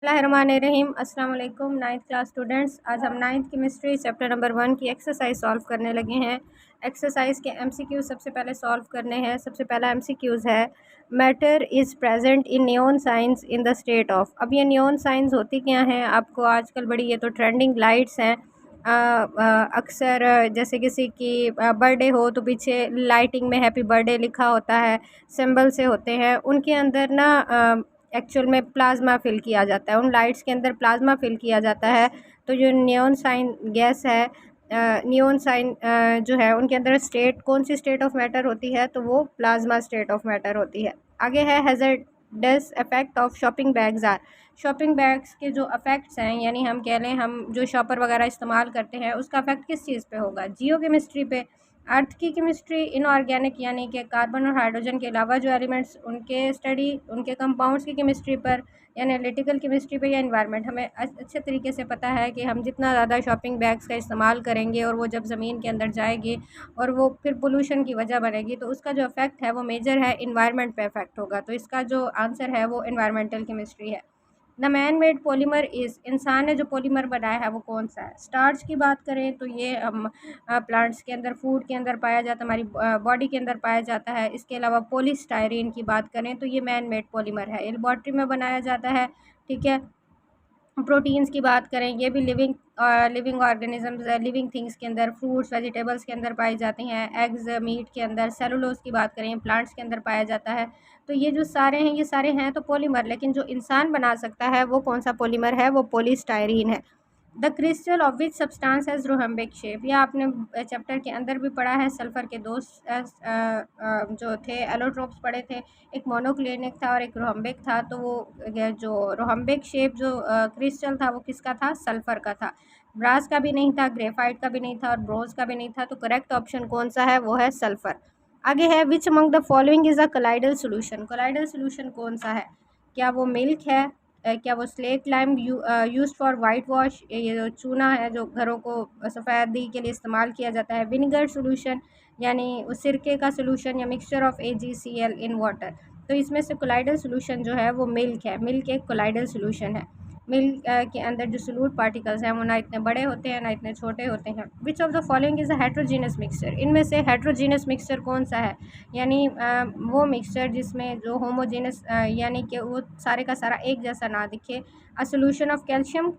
बिस्मिल्लाहिर्रहमानिर्रहीम। अस्सलाम वालेकुम नाइन्थ क्लास स्टूडेंट्स। आज हम नाइन्थ केमिस्ट्री चैप्टर नंबर 1 की एक्सरसाइज सॉल्व करने लगे हैं। एक्सरसाइज के एमसीक्यू सबसे पहले सॉल्व करने हैं। सबसे पहला एमसीक्यूज़ है, matter is present in neon science in the state of. अब ये नियॉन साइंस होती क्या हैं? आपको आजकल बड़ी ये तो ट्रेंडिंग लाइट्स हैं। अक्सर जैसे किसी की बर्थडे हो तो पीछे लाइटिंग में हैप्पी बर्थडे लिखा होता है, सिंबल से होते हैं। उनके अंदर ना एक्चुअल में प्लाज्मा फिल किया जाता है, उन लाइट्स के अंदर प्लाज्मा फिल किया जाता है। तो जो नियॉन साइन गैस है, नियॉन साइन जो है उनके अंदर स्टेट कौन सी स्टेट ऑफ मैटर होती है? तो वो प्लाज्मा स्टेट ऑफ मैटर होती है। आगे है hazardous effect of shopping bags are. Shopping bags के जो अफेक्ट्स हैं, यानी हम कह लें हम जो शॉपर वगैरह इस्तेमाल करते हैं उसका अफेक्ट किस चीज़ पे होगा? जियो केमिस्ट्री पे। अर्थ की केमिस्ट्री इनऑर्गेनिक यानी कि कार्बन और हाइड्रोजन के अलावा जो एलिमेंट्स उनके स्टडी उनके कंपाउंड्स की केमिस्ट्री पर, यानी एनालिटिकल केमिस्ट्री पे या इन्वायरमेंट। हमें अच्छे तरीके से पता है कि हम जितना ज़्यादा शॉपिंग बैग्स का इस्तेमाल करेंगे और वो जब ज़मीन के अंदर जाएगी और वो फिर पोल्यूशन की वजह बनेगी तो उसका जो इफेक्ट है वो मेजर है इन्वायरमेंट पे इफेक्ट होगा। तो इसका जो आंसर है वो इन्वायरमेंटल केमिस्ट्री है। The man made polymer is, इंसान ने जो पॉलीमर बनाया है वो कौन सा है? स्टार्च की बात करें तो ये प्लांट्स के अंदर, फूड के अंदर पाया जाता है, हमारी बॉडी के अंदर पाया जाता है। इसके अलावा पॉलीस्टायरीन की बात करें तो ये मैन मेड पॉलीमर है, लेबॉर्ट्री में बनाया जाता है। ठीक है। प्रोटीन्स की बात करें, ये भी लिविंग ऑर्गेनिजम्स, लिविंग थिंग्स के अंदर, फ्रूट्स वेजिटेबल्स के अंदर पाई जाती हैं। एग्स मीट के अंदर। सेलुलोज की बात करें, प्लांट्स के अंदर पाया जाता है। तो ये जो सारे हैं, ये सारे हैं तो पॉलीमर, लेकिन जो इंसान बना सकता है वो कौन सा पॉलीमर है? वो पॉलीस्टायरीन है। The crystal of which substance has rhombic shape. या आपने चैप्टर के अंदर भी पढ़ा है, सल्फर के दो जो थे एलोट्रोप्स पढ़े थे, एक मोनोक्लिनिक था और एक रोहम्बिक था। तो वो जो रोहम्बिक शेप जो क्रिस्टल था वो किसका था? सल्फर का था। ब्रास का भी नहीं था, ग्रेफाइट का भी नहीं था और ब्रोंज का भी नहीं था। तो करेक्ट ऑप्शन कौन सा है? वो है सल्फर। आगे है, which among the following is a colloidal solution. Colloidal solution कौन सा है? क्या वो मिल्क है? क्या वो slate lime used for white wash, ये जो चूना है जो घरों को सफ़ेदी के लिए इस्तेमाल किया जाता है? विनेगर सोल्यूशन यानी उस सिरके का सोल्यूशन, या mixture of AgCl in water? तो इसमें से कोलाइडल सोल्यूशन जो है वो मिल्क है। मिल्क एक कोलाइडल सोल्यूशन है। मिल्क के अंदर जो सोल्यूट पार्टिकल्स हैं वो ना इतने बड़े होते हैं ना इतने छोटे होते हैं। Which of the following is a heterogeneous mixture. इनमें से हेट्रोजीनस मिक्सचर कौन सा है? यानी वो मिक्सचर जिसमें जो होमोजेनस यानी कि वो सारे का सारा एक जैसा ना दिखे। A solution of calcium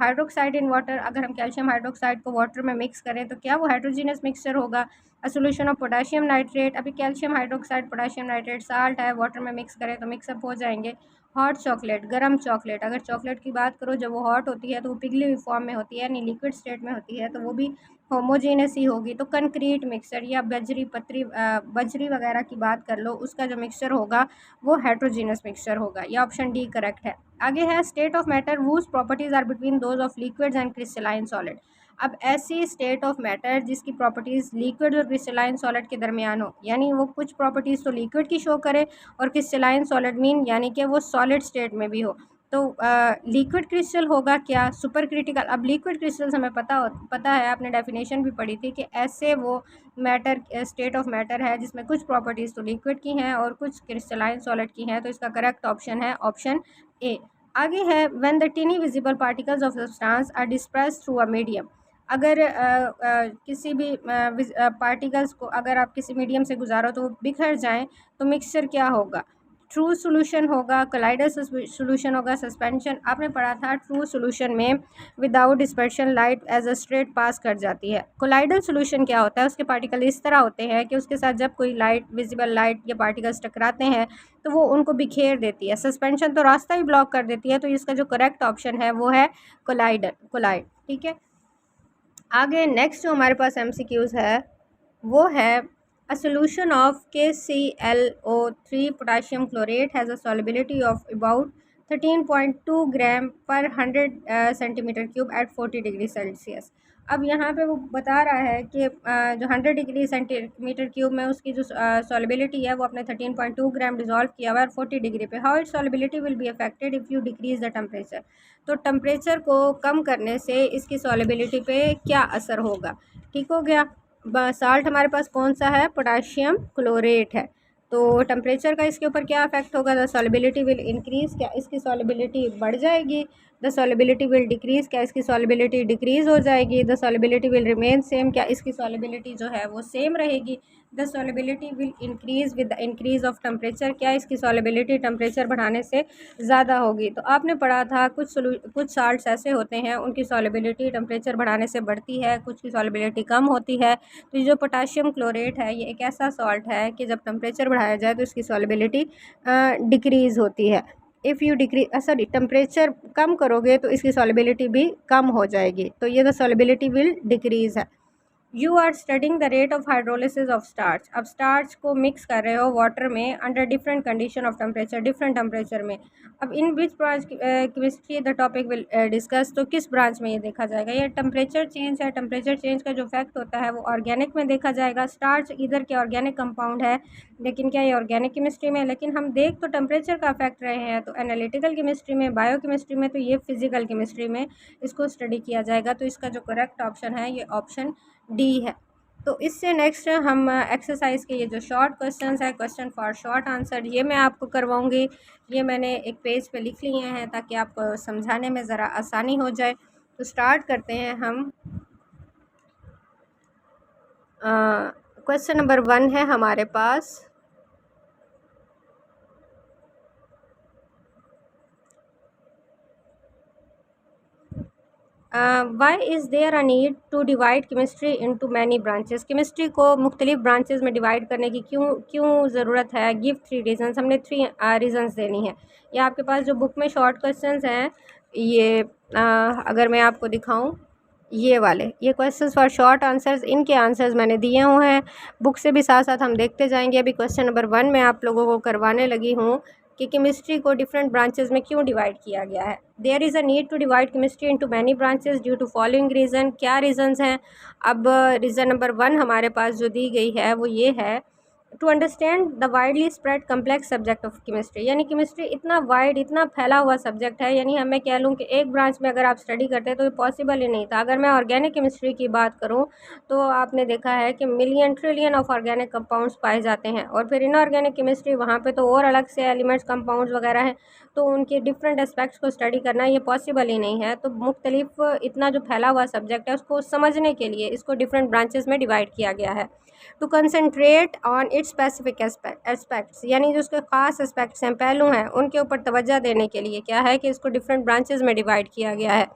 hydroxide in water. अगर हम कैल्शियम हाइड्रोक्साइड को वाटर में मिक्स करें तो क्या वो हाइड्रोजीनस मिक्सचर होगा? A solution of potassium nitrate. अभी calcium hydroxide, potassium nitrate salt है, वाटर में मिक्स करें तो मिक्सअप हो जाएंगे। हॉट चॉकलेट, गरम चॉकलेट। अगर चॉकलेट की बात करो, जब वो हॉट होती है तो वो पिघली हुई फॉर्म में होती है, यानी लिक्विड स्टेट में होती है, तो वो भी होमोजेनस ही होगी। तो कंक्रीट मिक्सचर या बजरी वगैरह की बात कर लो, उसका जो मिक्सचर होगा वो हेट्रोजीनस मिक्सचर होगा। ये ऑप्शन डी करेक्ट है। आगे है, state of matter whose properties are between those of liquids and crystalline solid. अब ऐसी स्टेट ऑफ मैटर जिसकी प्रॉपर्टीज़ लिक्विड और क्रिस्टलाइन सॉलिड के दरमियान हो, यानी वो कुछ प्रॉपर्टीज़ तो लिक्विड की शो करे और क्रिस्टलाइन सॉलिड मीन यानी कि वो सॉलिड स्टेट में भी हो। तो लिक्विड क्रिस्टल होगा क्या? Super critical. अब लिक्विड क्रिस्टल्स हमें पता है, आपने डेफिनेशन भी पढ़ी थी कि ऐसे वो मैटर स्टेट ऑफ मैटर है जिसमें कुछ प्रॉपर्टीज़ तो लिक्विड की हैं और कुछ क्रिस्टलाइन सॉलिड की हैं। तो इसका करेक्ट ऑप्शन है ऑप्शन ए। आगे है, when the tiny visible particles of substance are dispersed through a medium. अगर किसी भी पार्टिकल्स को अगर आप किसी मीडियम से गुजारो तो वो बिखर जाएं तो मिक्सचर क्या होगा? ट्रू सोल्यूशन होगा, कोलाइडल सोल्यूशन होगा, सस्पेंशन। आपने पढ़ा था ट्रू सोल्यूशन में without dispersion light as a straight pass कर जाती है। कोलाइडल सोल्यूशन क्या होता है? उसके पार्टिकल इस तरह होते हैं कि उसके साथ जब कोई लाइट, विजिबल लाइट या पार्टिकल्स टकराते हैं तो वो उनको बिखेर देती है। सस्पेंशन तो रास्ता ही ब्लॉक कर देती है। तो इसका जो करेक्ट ऑप्शन है वो है कोलाइड। ठीक है। आगे नेक्स्ट जो हमारे पास MCQs है वो है, a solution of KClO3 potassium chlorate has a solubility of about 13.2 gram पर 100 centimetre cube at 40 degree Celsius. अब यहाँ पे वो बता रहा है कि जो 100 डिग्री सेंटीमीटर क्यूब में उसकी जो सॉल्युबिलिटी है वो अपने 13.2 ग्राम डिज़ोल्व किया हुआ है 40 डिग्री पे। How it solubility will be affected if you decrease the temperature. तो टेम्परेचर को कम करने से इसकी सॉल्युबिलिटी पे क्या असर होगा? ठीक हो गया। साल्ट हमारे पास कौन सा है? पोटाशियम क्लोरेट है। तो टेम्परेचर का इसके ऊपर क्या इफेक्ट होगा, द सॉलिबिलिटी विल इंक्रीज़, क्या इसकी सॉलिबिलिटी बढ़ जाएगी, द सॉलिबिलिटी विल डिक्रीज़, क्या इसकी सॉलिबिलिटी डिक्रीज़ हो जाएगी, the solubility will remain same, क्या इसकी सॉलिबिलिटी जो है वो सेम रहेगी, the solubility will increase with the increase of temperature, क्या इसकी सॉलिबिलिटी टेम्परेचर बढ़ाने से ज़्यादा होगी। तो आपने पढ़ा था कुछ साल्ट्स ऐसे होते हैं उनकी सॉलिबिलिटी टेम्परेचर बढ़ाने से बढ़ती है, कुछ की सॉलिबिलिटी कम होती है। तो ये जो पोटाशियम क्लोरेट है ये एक ऐसा सॉल्ट है कि जब टेम्परेचर बढ़ाया जाए तो इसकी सॉलिबिलिटी डिक्रीज़ होती है। इफ़ यू सॉरी टेम्परेचर कम करोगे तो इसकी सॉलिबिलिटी भी कम हो जाएगी, तो ये द सॉलिबिलिटी विल डिक्रीज़ है। You are studying the rate of hydrolysis of starch, अब स्टार्च को मिक्स कर रहे हो वाटर में under different condition of temperature, different temperature में। अब in which branch chemistry the topic will discuss, तो किस ब्रांच में ये देखा जाएगा, ये टेम्परेचर चेंज है। टेम्परेचर चेंज का जो इफेक्ट होता है वो ऑर्गेनिक में देखा जाएगा। स्टार्च इधर के ऑर्गेनिक कंपाउंड है, लेकिन क्या ये ऑर्गेनिक केमिस्ट्री में, लेकिन हम देख तो टेम्परेचर का इफेक्ट रहे हैं। तो एनालिटिकल केमिस्ट्री में, बायो केमिस्ट्री में, तो ये फिजिकल केमिस्ट्री में इसको स्टडी किया जाएगा। तो इसका जो करेक्ट ऑप्शन है ये ऑप्शन डी है। तो इससे नेक्स्ट हम एक्सरसाइज के ये जो शॉर्ट क्वेश्चंस है, क्वेश्चन फॉर शॉर्ट आंसर, ये मैं आपको करवाऊंगी। ये मैंने एक पेज पे लिख लिए हैं ताकि आपको समझाने में ज़रा आसानी हो जाए। तो स्टार्ट करते हैं हम। क्वेश्चन नंबर 1 है हमारे पास। Why is there a need to divide chemistry into many branches, chemistry को मुख्तलिफ ब्रांचेस में डिवाइड करने की क्यों ज़रूरत है। गिव 3 रीजन्स, हमने 3 रीजन्स देनी है। ये आपके पास जो बुक में शॉर्ट क्वेश्चंस हैं, ये अगर मैं आपको दिखाऊं, ये वाले ये क्वेश्चंस फॉर शॉर्ट आंसर्स, इनके आंसर्स मैंने दिए हुए हैं बुक से भी, साथ साथ हम देखते जाएंगे। अभी क्वेश्चन नंबर 1 में आप लोगों को करवाने लगी हूँ कि केमिस्ट्री को डिफरेंट ब्रांचेस में क्यों डिवाइड किया गया है। There is a need to divide chemistry into many branches due to following reason, क्या रीजंस हैं। अब रीज़न नंबर 1 हमारे पास जो दी गई है वो ये है, to understand the widely spread complex subject of chemistry, यानी केमिस्ट्री इतना वाइड, इतना फैला हुआ सब्जेक्ट है। यानी मैं कह लूँ कि एक ब्रांच में अगर आप स्टडी करते तो ये पॉसिबल ही नहीं था। अगर मैं ऑर्गेनिक केमिस्ट्री की बात करूँ तो आपने देखा है कि million trillion of organic compounds पाए जाते हैं, और फिर इनऑर्गेनिक केमिस्ट्री वहाँ पे तो और अलग से एलिमेंट्स कंपाउंड्स वगैरह हैं, तो उनके डिफरेंट एस्पेक्ट्स को स्टडी करना ये पॉसिबल ही नहीं है। तो मुख्तलिफ इतना जो फैला हुआ सब्जेक्ट है उसको समझने के लिए इसको डिफरेंट ब्रांचेस में डिवाइड किया गया है। To concentrate on its specific aspects, यानी जो उसके ख़ास एस्पेक्ट्स हैं, पहलू हैं, उनके ऊपर तवज्जो देने के लिए क्या है कि इसको डिफरेंट ब्रांचेस में डिवाइड किया गया है।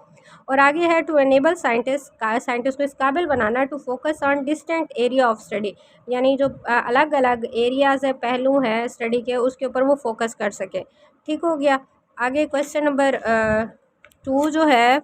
और आगे है टू एनेबल साइंटिस्ट को इस काबिल बनाना to focus on distant area of study, यानी जो अलग अलग एरियाज़ है, पहलू हैं स्टडी के, उसके ऊपर वो फोकस कर सके। ठीक हो गया। आगे क्वेश्चन नंबर 2 जो है,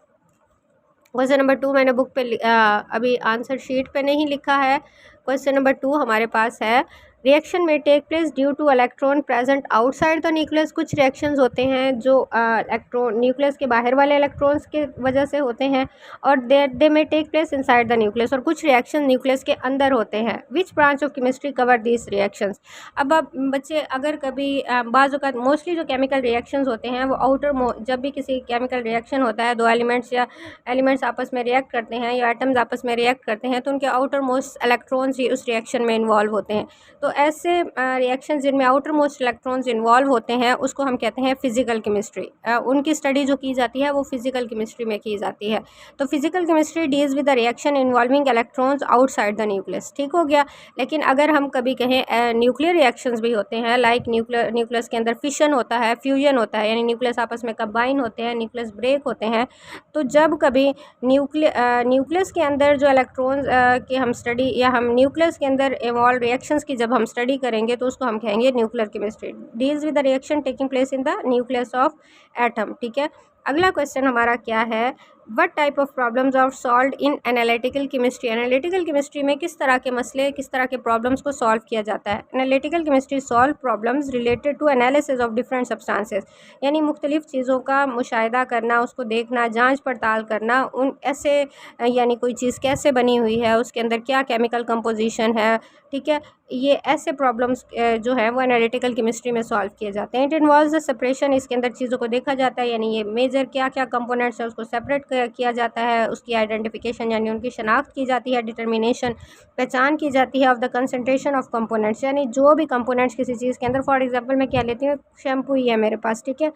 क्वेश्चन नंबर 2 मैंने बुक पे अभी आंसर शीट पे नहीं लिखा है। क्वेश्चन नंबर 2 हमारे पास है, रिएक्शन में take place due to electron present outside the nucleus, कुछ रिएक्शंस होते हैं जो इलेक्ट्रॉन न्यूक्लियस के बाहर वाले इलेक्ट्रॉन्स के वजह से होते हैं, और दे में take place inside the nucleus, और कुछ रिएक्शन न्यूक्लियस के अंदर होते हैं। Which branch of chemistry cover these reactions. अब आप बच्चे अगर कभी बाज़ औक़ात मोस्टली जो केमिकल रिएक्शंस होते हैं वो जब भी किसी केमिकल रिएक्शन होता है, दो एलिमेंट्स या एलिमेंट्स आपस में रिएक्ट करते हैं या एटम्स आपस में रिएक्ट करते हैं, तो उनके आउटर मोस्ट इलेक्ट्रॉन्स ही उस रिएक्शन में इन्वॉल्व होते हैं। तो ऐसे रिएक्शन जिनमें आउटर मोस्ट इलेक्ट्रॉन्स इन्वॉल्व होते हैं उसको हम कहते हैं फिजिकल केमिस्ट्री। उनकी स्टडी जो की जाती है वो फिजिकल केमिस्ट्री में की जाती है। तो physical chemistry deals with the reaction involving electrons outside the nucleus. ठीक हो गया। लेकिन अगर हम कभी कहें न्यूक्लियर रिएक्शंस भी होते हैं, लाइक न्यूक्लियस के अंदर फिशन होता है, फ्यूजन होता है, यानी न्यूक्लियस आपस में कंबाइन होते हैं, न्यूक्लियस ब्रेक होते हैं। तो जब कभी न्यूक्लियस के अंदर जो इलेक्ट्रॉन्स की हम स्टडी, या हम न्यूक्लियस के अंदर इन्वॉल्व रिएक्शंस की जब हम स्टडी करेंगे तो उसको हम कहेंगे nuclear chemistry. Deals with the reaction taking place in the nucleus of atom. ठीक है। अगला क्वेश्चन हमारा क्या है, what type of problems are solved in analytical chemistry. Analytical chemistry में किस तरह के मसले, किस तरह के प्रॉब्लम्स को सॉल्व किया जाता है। Analytical chemistry solve problems related to analysis of different substances, यानी मुख्तलिफ चीज़ों का मुशाहिदा करना, उसको देखना, जांच पड़ताल करना, उन ऐसे यानी कोई चीज़ कैसे बनी हुई है, उसके अंदर क्या केमिकल कंपोजिशन है। ठीक है। ये ऐसे प्रॉब्लम्स जो है वो एनालिटिकल केमिस्ट्री में सॉल्व किए जाते हैं। इट इन्वॉल्व्स द सेपरेशन, इसके अंदर चीज़ों को देखा जाता है, यानी ये मेजर मेजर क्या क्या कंपोनेंट्स है उसको सेपरेट किया जाता है, उसकी आइडेंटिफिकेशन यानी उनकी शनाख्त की जाती है, डिटर्मिनेशन पहचान की जाती है of the concentration of components, यानी जो भी कंपोनेंट्स किसी चीज़ के अंदर, फॉर एग्जांपल मैं क्या लेती हूँ, शैम्पू ही है मेरे पास, ठीक है।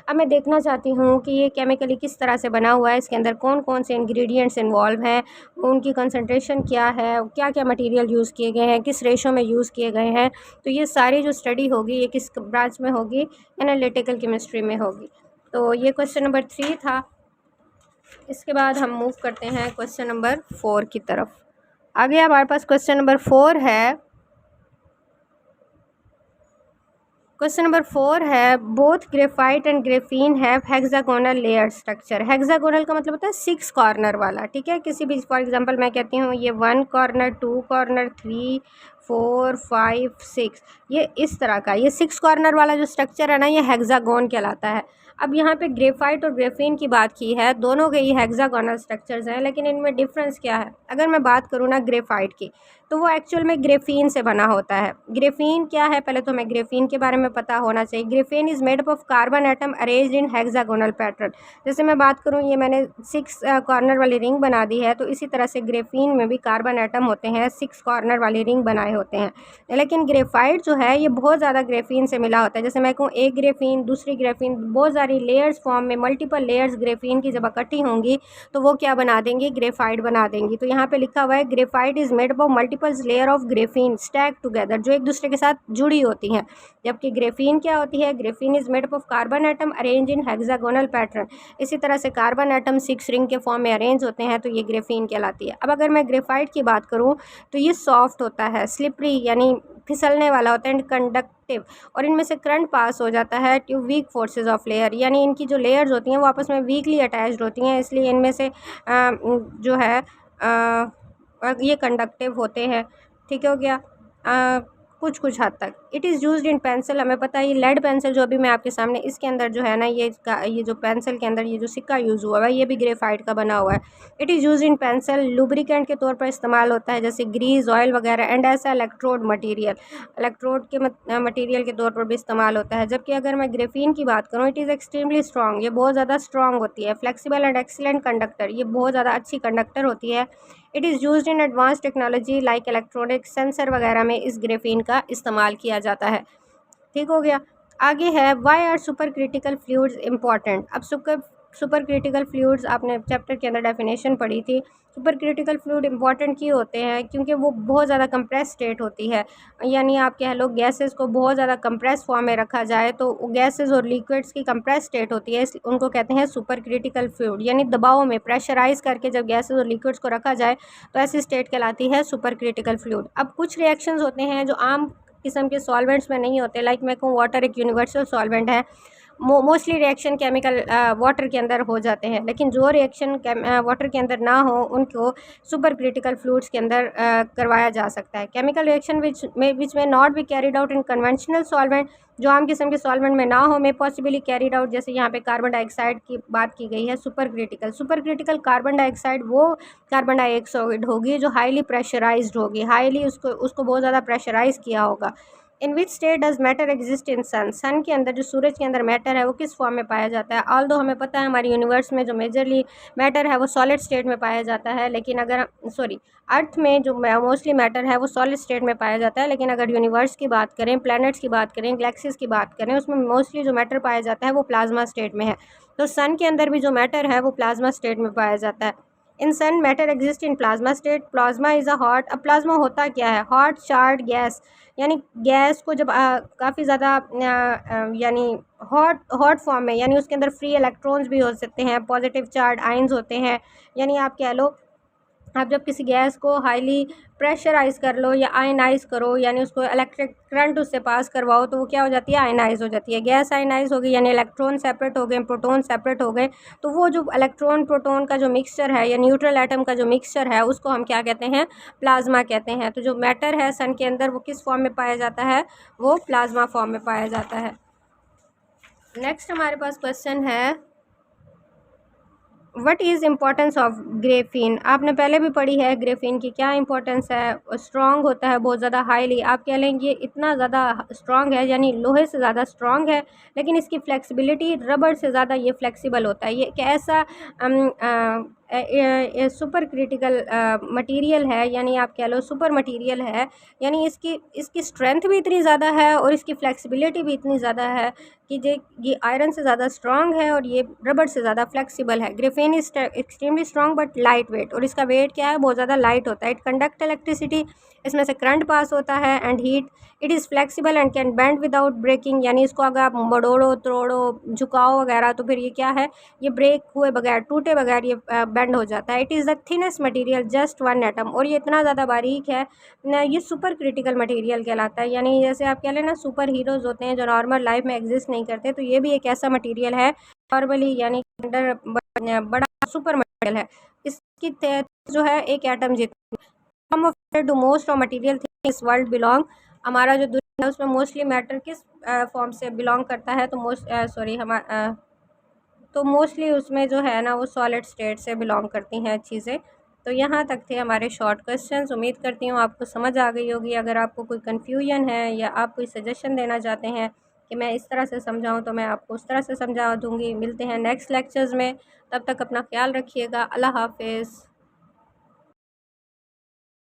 अब मैं देखना चाहती हूँ कि ये केमिकली किस तरह से बना हुआ है, इसके अंदर कौन कौन से इंग्रेडिएंट्स इन्वॉल्व हैं, उनकी कंसनट्रेशन क्या है, क्या क्या मटेरियल यूज़ किए गए हैं, किस रेशो में यूज़ किए गए हैं। तो ये सारी जो स्टडी होगी ये किस ब्रांच में होगी, एनालिटिकल केमिस्ट्री में होगी। तो ये क्वेश्चन नंबर 3 था। इसके बाद हम मूव करते हैं क्वेश्चन नंबर 4 की तरफ। आगे हमारे पास क्वेश्चन नंबर 4 है। क्वेश्चन नंबर 4 है, both graphite and graphene have hexagonal layer structure. Hexagonal का मतलब होता है 6 कॉर्नर वाला, ठीक है। किसी भी, फॉर एग्जांपल मैं कहती हूँ ये 1 कॉर्नर, 2 कॉर्नर, 3, 4, 5, 6, ये इस तरह का, ये 6 कॉर्नर वाला जो स्ट्रक्चर है ना, ये हेक्सागोन कहलाता है। अब यहाँ पे ग्रेफाइट और ग्रेफीन की बात की है, दोनों के ही हेक्सागोनल स्ट्रक्चर्स हैं, लेकिन इनमें डिफरेंस क्या है। अगर मैं बात करूँ ना ग्रेफाइट की, तो वो एक्चुअल में ग्रेफीन से बना होता है। ग्रेफीन क्या है, पहले तो हमें ग्रेफीन के बारे में पता होना चाहिए। Graphene is made up of carbon atom arranged in hexagonal pattern. जैसे मैं बात करूँ, ये मैंने 6 कॉर्नर वाली रिंग बना दी है, तो इसी तरह से ग्रेफीन में भी कार्बन एटम होते हैं, 6 कॉर्नर वाली रिंग बनाए होते हैं। लेकिन ग्रेफाइट जो है ये बहुत ज़्यादा ग्रेफीन से मिला होता है। जैसे मैं कहूँ एक ग्रेफीन, दूसरी ग्रेफीन, बहुत सारी लेयर्स फॉर्म में, मल्टीपल लेयर्स ग्रेफीन की जब इकट्ठी होंगी तो वो क्या बना देंगी, ग्रेफाइट बना देंगी। तो यहाँ पे लिखा हुआ है graphite is made up of multiple layer of graphene stack together, जो एक दूसरे के साथ जुड़ी होती हैं। जबकि ग्रेफीन क्या होती है, graphene is made up of carbon atom arrange in hexagonal pattern. इसी तरह से कार्बन एटम 6 रिंग के फॉर्म में अरेंज होते हैं, तो ये ग्रेफीन कहलाती है। अब अगर मैं ग्रेफाइट की बात करूँ तो ये सॉफ्ट होता है, स्लिपरी यानी फिसलने वाला होता है, एंड कंडक्टिव, और इनमें से करंट पास हो जाता है to weak forces of layer, यानी इनकी जो लेयर्स होती हैं वो आपस में वीकली अटैच्ड होती हैं, इसलिए इनमें से जो है ये कंडक्टिव होते हैं। ठीक हो गया कुछ कुछ हद तक। It is used in pencil, हमें पता है ये लेड पेंसिल जो अभी मैं आपके सामने, इसके अंदर जो है ना, ये जो पेंसिल के अंदर ये जो सिक्का यूज़ हुआ है ये भी ग्रेफाइट का बना हुआ है। It is used in pencil, lubricant के तौर पर इस्तेमाल होता है, जैसे ग्रीस, ऑयल वगैरह, एंड ऐसा इलेक्ट्रोड मटीरियल, इलेक्ट्रोड के मटीरियल के तौर पर भी इस्तेमाल होता है। जबकि अगर मैं ग्रेफीन की बात करूँ, इट इज़ एक्सट्रीमली स्ट्रॉन्ग, ये बहुत ज़्यादा स्ट्रॉन्ग होती है, फ्लेक्सिबल एंड एक्सीलेंट कंडक्टर, ये बहुत ज़्यादा अच्छी कंडक्टर होती है। It is used in advance technology like electronic sensor वगैरह में इस ग्रेफीन का इस्तेमाल किया जाता है। ठीक हो गया। आगे है, why are super critical fluids important. अब सुपर क्रिटिकल फ्लूइड्स आपने चैप्टर के अंदर डेफिनेशन पढ़ी थी। सुपर क्रिटिकल फ्लूइड इंपॉर्टेंट क्यों होते हैं, क्योंकि वो बहुत ज़्यादा कंप्रेस स्टेट होती है, यानी आप कह लो गैसेस को बहुत ज़्यादा कंप्रेस फॉर्म में रखा जाए तो गैसेस और लिक्विड्स की कंप्रेस स्टेट होती है, उनको कहते हैं सुपर क्रिटिकल फ्लूइड। यानी दबाव में प्रेशराइज करके जब गैसेस और लिक्विड्स को रखा जाए तो ऐसी स्टेट कहलाती है सुपर क्रिटिकल फ्लूइड। अब कुछ रिएक्शंस होते हैं जो आम किस्म के सॉल्वेंट्स में नहीं होते, लाइक मैं कहूँ वाटर एक यूनिवर्सल सॉल्वेंट है, मोस्टली रिएक्शन केमिकल वाटर के अंदर हो जाते हैं, लेकिन जो रिएक्शन वाटर के अंदर ना हो उनको सुपर क्रिटिकल फ्लूइड्स के अंदर करवाया जा सकता है। केमिकल रिएक्शन विच में not be carried out in conventional solvent, जो आम किस्म के सॉल्वेंट में ना हो, में पॉसिबली कैरिड आउट, जैसे यहाँ पे कार्बन डाइऑक्साइड की बात की गई है। सुपर क्रिटिकल कार्बन डाइऑक्साइड वो कार्बन डाइऑक्साइड होगी जो हाईली प्रेशराइज्ड होगी, हाईली उसको बहुत ज़्यादा प्रेशराइज किया होगा। In which state does matter exist in sun, sun के अंदर, जो सूरज के अंदर मैटर है वो किस फॉर्म में पाया जाता है। ऑल्दो हमें पता है हमारी यूनिवर्स में जो मेजरली मैटर है वो सॉलिड स्टेट में पाया जाता है, लेकिन अगर अर्थ में जो मोस्टली मैटर है वो सॉलिड स्टेट में पाया जाता है, लेकिन अगर यूनिवर्स की बात करें, प्लैनेट्स की बात करें, गैलेक्सीज की बात करें, उसमें मोस्टली जो मैटर पाया जाता है वो प्लाज्मा स्टेट में है। तो सन के अंदर भी जो मैटर है वो प्लाज्मा स्टेट में पाया जाता है। In sun matter exist in plasma state, plasma is a hot. अब प्लाज्मा होता क्या है, हॉट चार्ड गैस, यानी गैस को जब काफ़ी ज़्यादा यानी हॉट फॉर्म में, यानी उसके अंदर फ्री इलेक्ट्रॉन्स भी हो सकते हैं, पॉजिटिव चार्ज आयंस होते हैं, यानी आप कह लो आप जब किसी गैस को हाईली प्रेशराइज कर लो या आयनाइज करो, यानी उसको इलेक्ट्रिक करंट उससे पास करवाओ, तो वो क्या हो जाती है, आयनाइज हो जाती है। गैस आयनाइज हो गई यानी इलेक्ट्रॉन सेपरेट हो गए, प्रोटॉन सेपरेट हो गए, तो वो जो इलेक्ट्रॉन प्रोटॉन का जो मिक्सचर है या न्यूट्रल एटम का जो मिक्सचर है उसको हम क्या कहते हैं, प्लाज्मा कहते हैं। तो जो मैटर है सन के अंदर वो किस फॉर्म में पाया जाता है, वो प्लाज्मा फॉर्म में पाया जाता है। नेक्स्ट हमारे पास क्वेश्चन है, what is importance of graphene? आपने पहले भी पढ़ी है ग्रेफीन की क्या इंपॉर्टेंस है। स्ट्रॉन्ग होता है बहुत ज़्यादा हाईली, आप कह लेंगे इतना ज़्यादा स्ट्रॉन्ग है यानी लोहे से ज़्यादा स्ट्रॉन्ग है, लेकिन इसकी फ्लेक्सिबिलिटी रबड़ से ज़्यादा ये फ्लेक्सिबल होता है। ये एक ऐसा सुपर क्रिटिकल मटेरियल है, यानी आप कह लो सुपर मटेरियल है, यानी इसकी इसकी स्ट्रेंथ भी इतनी ज़्यादा है और इसकी फ्लेक्सिबिलिटी भी इतनी ज़्यादा है कि ये आयरन से ज़्यादा स्ट्रॉन्ग है और ये रबड़ से ज़्यादा फ्लेक्सिबल है। Graphene is extremely strong but light weight, और इसका वेट क्या है, बहुत ज़्यादा लाइट होता है। इट कंडक्ट इलेक्ट्रिसिटी, इसमें से करंट पास होता है, and heat. It is flexible and can bend without breaking, यानी इसको अगर आप मड़ोड़ो तोड़ो झुकाओ वगैरह तो फिर ये क्या है, ये ब्रेक हुए बगैर टूटे बगैर ये बेंड हो जाता है। It is the thinnest material just one atom, और ये इतना ज़्यादा बारीक है ना, ये सुपर क्रिटिकल मटेरियल कहलाता है। यानी जैसे आप कह लें ना सुपर हीरोज़ होते हैं जो नॉर्मल लाइफ में एग्जिस्ट नहीं करते, तो ये भी एक ऐसा मटेरियल है नॉर्मली, यानी अंडर बड़ा सुपर मटेरियल है। इसकी जो है एक एटम जितनी। हम to most of material things world belong, हमारा जो दुनिया है उसमें मोस्टली मैटर किस फॉर्म से बिलोंग करता है, तो तो मोस्टली उसमें जो है ना वो सॉलिड स्टेट से बिलोंग करती हैं चीज़ें। तो यहाँ तक थे हमारे शॉर्ट क्वेश्चंस। उम्मीद करती हूँ आपको समझ आ गई होगी। अगर आपको कोई कन्फ्यूजन है या आप कोई सजेशन देना चाहते हैं कि मैं इस तरह से समझाऊँ, तो मैं आपको उस तरह से समझा दूँगी। मिलते हैं नेक्स्ट लेक्चर्स में, तब तक अपना ख्याल रखिएगा। अल्लाह हाफिज़।